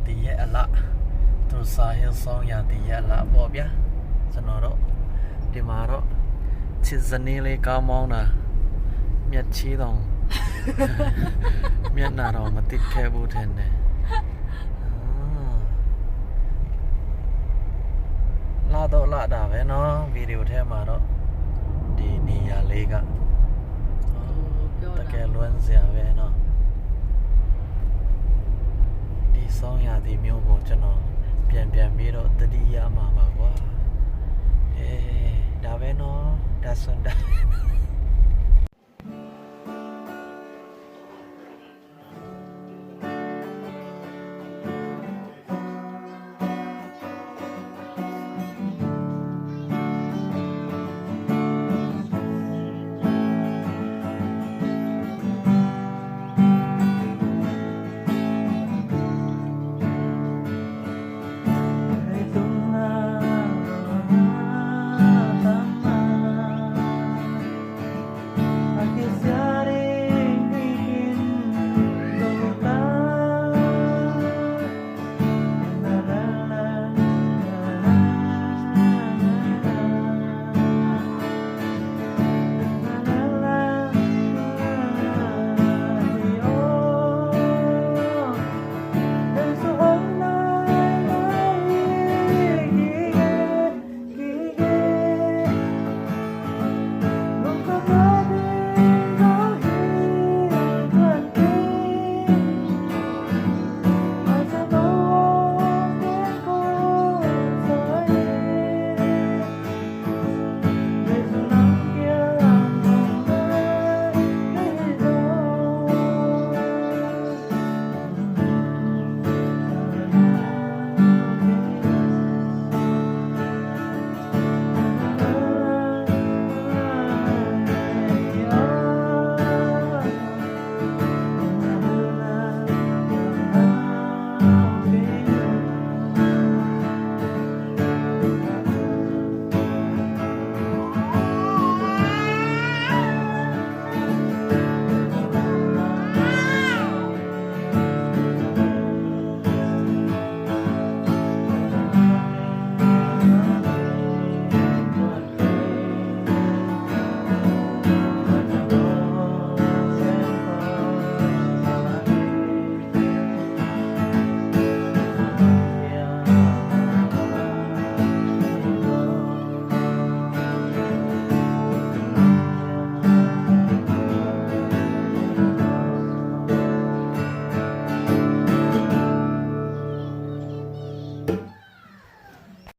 တီရဲ့အလားသူစာဟင်းဆောင်ရာတီရဲ့အလားပေါ့ဗျာကျွန်တော်တို့ဒီမှာတော့ချစ်စနေလေးကောင်းမောင်းတာမျက်ချီးတော့မျက်နှာတော့မတိခဲဘူးထင်တယ်လာတော့လာတာပဲเนาะဗီဒီယိုထဲမှာတော့ဒီနေရာလေးကတကယ်လွမ်းစရာပဲเนาะဒီဆောင်ရသည်မျိုးကိုကျွန်တော်ပြန်ပြီးတော့တတိယမှာပါကွာဒါပဲเนาะဒါစွန်ဒါ